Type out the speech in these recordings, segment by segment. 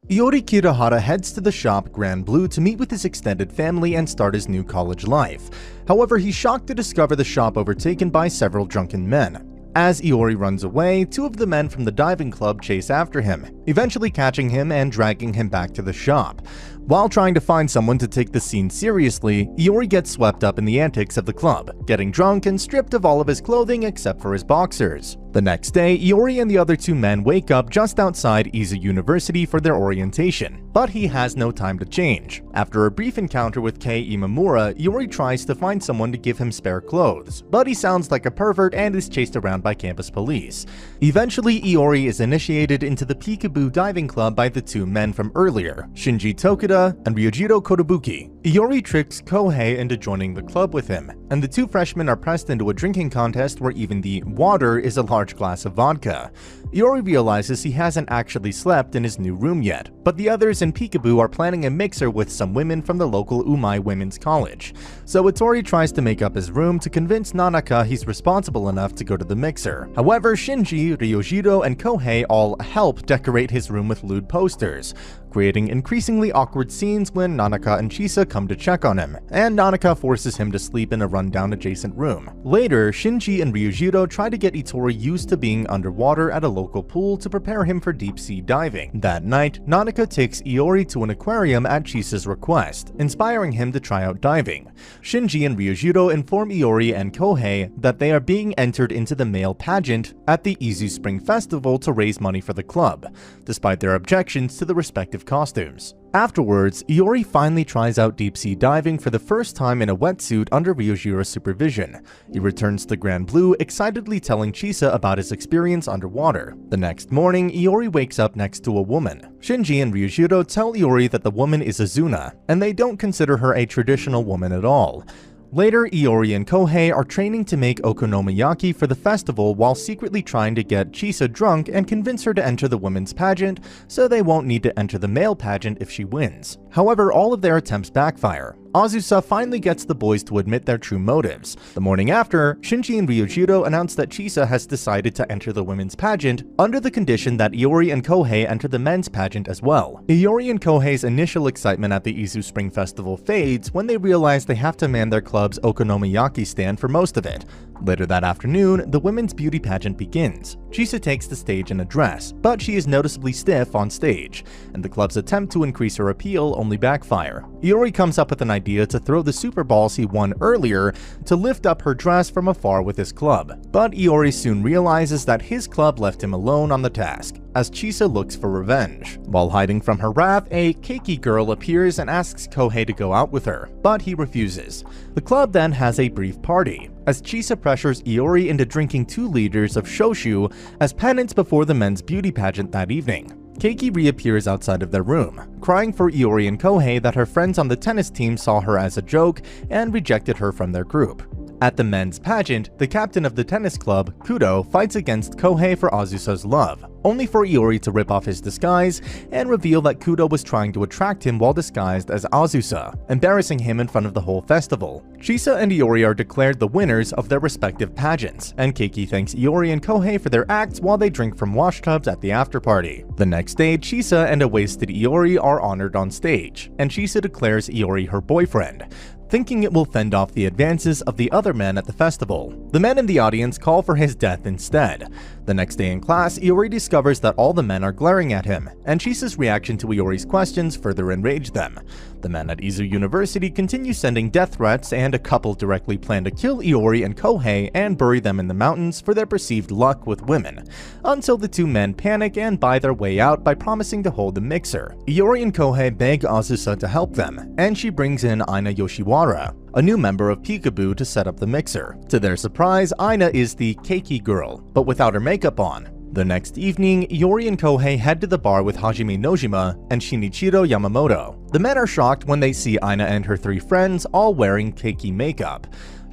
Iori Kirihara heads to the shop Grand Blue to meet with his extended family and start his new college life. However, he's shocked to discover the shop overtaken by several drunken men. As Iori runs away, two of the men from the diving club chase after him, eventually catching him and dragging him back to the shop. While trying to find someone to take the scene seriously, Iori gets swept up in the antics of the club, getting drunk and stripped of all of his clothing except for his boxers. The next day, Iori and the other two men wake up just outside Izu University for their orientation, but he has no time to change. After a brief encounter with Kei Imamura, Iori tries to find someone to give him spare clothes, but he sounds like a pervert and is chased around by campus police. Eventually, Iori is initiated into the Peekaboo diving club by the two men from earlier, Shinji Tokuda and Ryujiro Kotobuki. Iori tricks Kohei into joining the club with him, and the two freshmen are pressed into a drinking contest where even the water is a large glass of vodka. Iori realizes he hasn't actually slept in his new room yet, but the others in Peekaboo are planning a mixer with some women from the local Umai Women's College. So Itori tries to make up his room to convince Nanaka he's responsible enough to go to the mixer. However, Shinji, Ryujiro, and Kohei all help decorate his room with lewd posters, creating increasingly awkward scenes when Nanaka and Chisa come to check on him, and Nanaka forces him to sleep in a rundown adjacent room. Later, Shinji and Ryujiro try to get Itori used to being underwater at a local pool to prepare him for deep-sea diving. That night, Nanaka takes Iori to an aquarium at Chisa's request, inspiring him to try out diving. Shinji and Ryujiro inform Iori and Kohei that they are being entered into the male pageant at the Izu Spring Festival to raise money for the club, despite their objections to the respective costumes. Afterwards, Iori finally tries out deep-sea diving for the first time in a wetsuit under Ryujiro's supervision. He returns to Grand Blue, excitedly telling Chisa about his experience underwater. The next morning, Iori wakes up next to a woman. Shinji and Ryujiro tell Iori that the woman is Azuna, and they don't consider her a traditional woman at all. Later, Iori and Kohei are training to make okonomiyaki for the festival while secretly trying to get Chisa drunk and convince her to enter the women's pageant so they won't need to enter the male pageant if she wins. However, all of their attempts backfire. Azusa finally gets the boys to admit their true motives. The morning after, Shinji and Ryujiro announce that Chisa has decided to enter the women's pageant under the condition that Iori and Kohei enter the men's pageant as well. Iori and Kohei's initial excitement at the Izu Spring Festival fades when they realize they have to man their club's okonomiyaki stand for most of it. Later that afternoon, the women's beauty pageant begins. Chisa takes the stage in a dress, but she is noticeably stiff on stage, and the club's attempt to increase her appeal only backfire. Iori comes up with an idea to throw the super balls he won earlier to lift up her dress from afar with his club, but Iori soon realizes that his club left him alone on the task, as Chisa looks for revenge. While hiding from her wrath, a keiki girl appears and asks Kohei to go out with her, but he refuses. The club then has a brief party, as Chisa pressures Iori into drinking 2 liters of shoshu as penance before the men's beauty pageant that evening. Keiki reappears outside of their room, crying for Iori and Kohei that her friends on the tennis team saw her as a joke and rejected her from their group. At the men's pageant, the captain of the tennis club, Kudo, fights against Kohei for Azusa's love, only for Iori to rip off his disguise and reveal that Kudo was trying to attract him while disguised as Azusa, embarrassing him in front of the whole festival. Chisa and Iori are declared the winners of their respective pageants, and Keiki thanks Iori and Kohei for their acts while they drink from washtubs at the after-party. The next day, Chisa and a wasted Iori are honored on stage, and Chisa declares Iori her boyfriend, thinking it will fend off the advances of the other men at the festival. The men in the audience call for his death instead. The next day in class, Iori discovers that all the men are glaring at him, and Chisa's reaction to Iori's questions further enraged them. The men at Izu University continue sending death threats, and a couple directly plan to kill Iori and Kohei and bury them in the mountains for their perceived luck with women, until the two men panic and buy their way out by promising to hold the mixer. Iori and Kohei beg Azusa to help them, and she brings in Aina Yoshiwara, a new member of Peekaboo, to set up the mixer. To their surprise, Aina is the keiki girl, but without her makeup on. The next evening, Iori and Kohei head to the bar with Hajime Nojima and Shinichiro Yamamoto. The men are shocked when they see Aina and her 3 friends all wearing keiki makeup.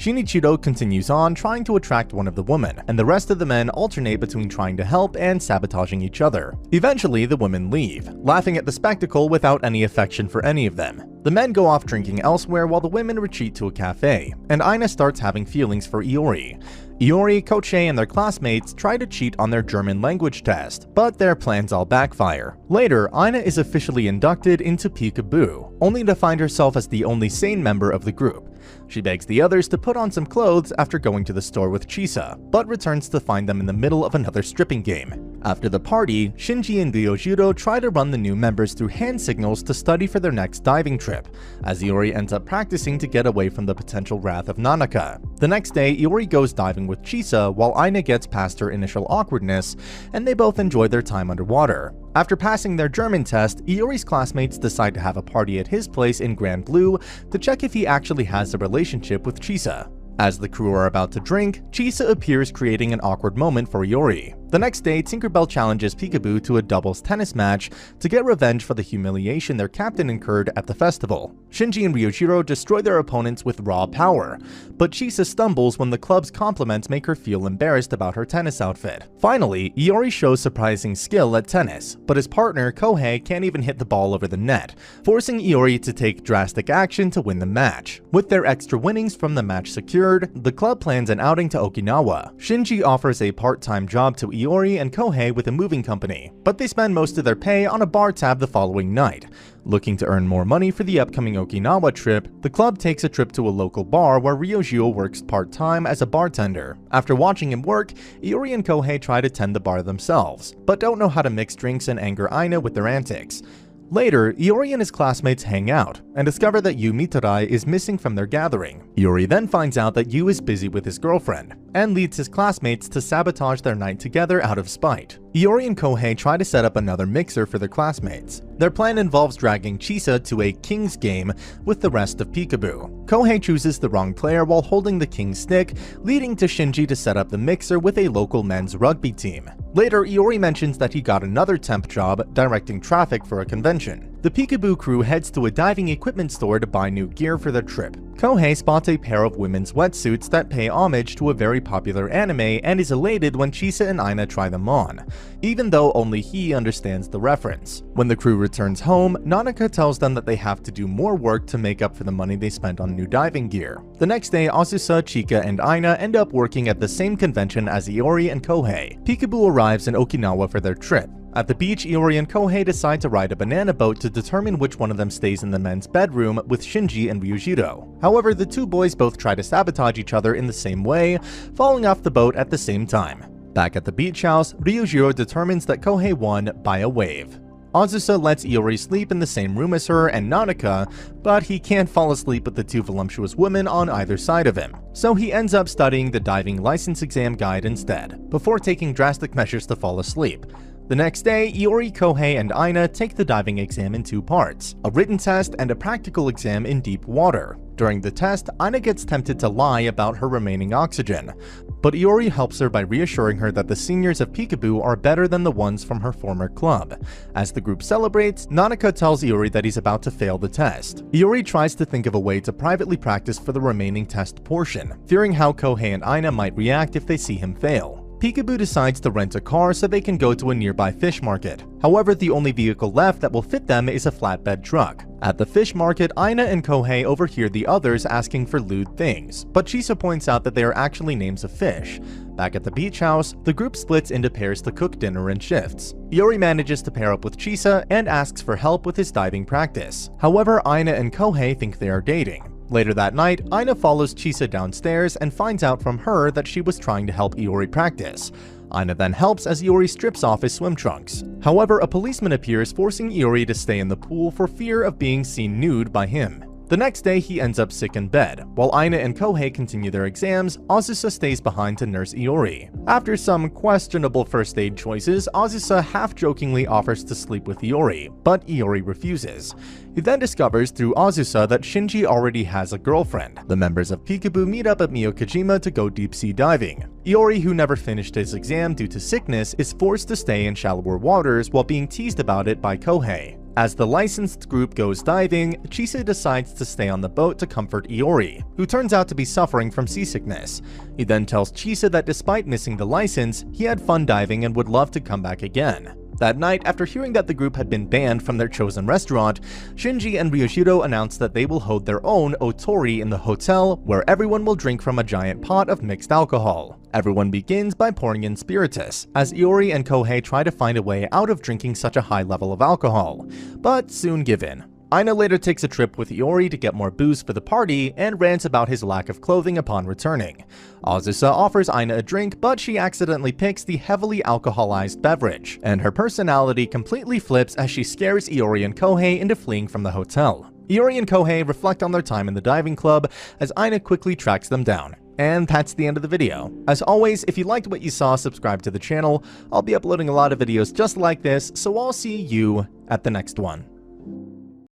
Shinichiro continues on trying to attract one of the women, and the rest of the men alternate between trying to help and sabotaging each other. Eventually, the women leave, laughing at the spectacle without any affection for any of them. The men go off drinking elsewhere while the women retreat to a cafe, and Aina starts having feelings for Iori. Iori, Kochei, and their classmates try to cheat on their German language test, but their plans all backfire. Later, Aina is officially inducted into Peekaboo, only to find herself as the only sane member of the group. She begs the others to put on some clothes after going to the store with Chisa, but returns to find them in the middle of another stripping game. After the party, Shinji and Ryojiro try to run the new members through hand signals to study for their next diving trip, as Iori ends up practicing to get away from the potential wrath of Nanaka. The next day, Iori goes diving with Chisa while Aina gets past her initial awkwardness, and they both enjoy their time underwater. After passing their German test, Iori's classmates decide to have a party at his place in Grand Blue to check if he actually has a relationship with Chisa. As the crew are about to drink, Chisa appears, creating an awkward moment for Iori. The next day, Tinkerbell challenges Peekaboo to a doubles tennis match to get revenge for the humiliation their captain incurred at the festival. Shinji and Ryojiro destroy their opponents with raw power, but Chisa stumbles when the club's compliments make her feel embarrassed about her tennis outfit. Finally, Iori shows surprising skill at tennis, but his partner, Kohei, can't even hit the ball over the net, forcing Iori to take drastic action to win the match. With their extra winnings from the match secured, the club plans an outing to Okinawa. Shinji offers a part-time job to Iori and Kohei with a moving company, but they spend most of their pay on a bar tab the following night. Looking to earn more money for the upcoming Okinawa trip, the club takes a trip to a local bar where Ryojiro works part-time as a bartender. After watching him work, Iori and Kohei try to tend the bar themselves, but don't know how to mix drinks and anger Aina with their antics. Later, Iori and his classmates hang out and discover that Yu Mitarai is missing from their gathering. Iori then finds out that Yu is busy with his girlfriend and leads his classmates to sabotage their night together out of spite. Iori and Kohei try to set up another mixer for their classmates. Their plan involves dragging Chisa to a King's game with the rest of Peekaboo. Kohei chooses the wrong player while holding the King's stick, leading to Shinji to set up the mixer with a local men's rugby team. Later, Iori mentions that he got another temp job directing traffic for a convention. The Peekaboo crew heads to a diving equipment store to buy new gear for their trip. Kohei spots a pair of women's wetsuits that pay homage to a very popular anime and is elated when Chisa and Aina try them on, even though only he understands the reference. When the crew returns home, Nanaka tells them that they have to do more work to make up for the money they spent on new diving gear. The next day, Azusa, Chika, and Aina end up working at the same convention as Iori and Kohei. Peekaboo arrives in Okinawa for their trip. At the beach, Iori and Kohei decide to ride a banana boat to determine which one of them stays in the men's bedroom with Shinji and Ryojiro. However, the two boys both try to sabotage each other in the same way, falling off the boat at the same time. Back at the beach house, Ryojiro determines that Kohei won by a wave. Azusa lets Iori sleep in the same room as her and Nanaka, but he can't fall asleep with the two voluptuous women on either side of him. So he ends up studying the diving license exam guide instead, before taking drastic measures to fall asleep. The next day, Iori, Kohei, and Aina take the diving exam in two parts, a written test and a practical exam in deep water. During the test, Aina gets tempted to lie about her remaining oxygen, but Iori helps her by reassuring her that the seniors of Peekaboo are better than the ones from her former club. As the group celebrates, Nanaka tells Iori that he's about to fail the test. Iori tries to think of a way to privately practice for the remaining test portion, fearing how Kohei and Aina might react if they see him fail. Peekaboo decides to rent a car so they can go to a nearby fish market. However, the only vehicle left that will fit them is a flatbed truck. At the fish market, Aina and Kohei overhear the others asking for lewd things, but Chisa points out that they are actually names of fish. Back at the beach house, the group splits into pairs to cook dinner in shifts. Iori manages to pair up with Chisa and asks for help with his diving practice. However, Aina and Kohei think they are dating. Later that night, Aina follows Chisa downstairs and finds out from her that she was trying to help Iori practice. Aina then helps as Iori strips off his swim trunks. However, a policeman appears, forcing Iori to stay in the pool for fear of being seen nude by him. The next day, he ends up sick in bed. While Aina and Kohei continue their exams, Azusa stays behind to nurse Iori. After some questionable first aid choices, Azusa half-jokingly offers to sleep with Iori, but Iori refuses. He then discovers through Azusa that Shinji already has a girlfriend. The members of Peekaboo meet up at Miyokojima to go deep-sea diving. Iori, who never finished his exam due to sickness, is forced to stay in shallower waters while being teased about it by Kohei. As the licensed group goes diving, Chisa decides to stay on the boat to comfort Iori, who turns out to be suffering from seasickness. He then tells Chisa that despite missing the license, he had fun diving and would love to come back again. That night, after hearing that the group had been banned from their chosen restaurant, Shinji and Ryoshiro announce that they will hold their own otori in the hotel, where everyone will drink from a giant pot of mixed alcohol. Everyone begins by pouring in spiritus, as Iori and Kohei try to find a way out of drinking such a high level of alcohol, but soon give in. Aina later takes a trip with Iori to get more booze for the party and rants about his lack of clothing upon returning. Azusa offers Aina a drink, but she accidentally picks the heavily alcoholized beverage, and her personality completely flips as she scares Iori and Kohei into fleeing from the hotel. Iori and Kohei reflect on their time in the diving club as Aina quickly tracks them down. And that's the end of the video. As always, if you liked what you saw, subscribe to the channel. I'll be uploading a lot of videos just like this, so I'll see you at the next one.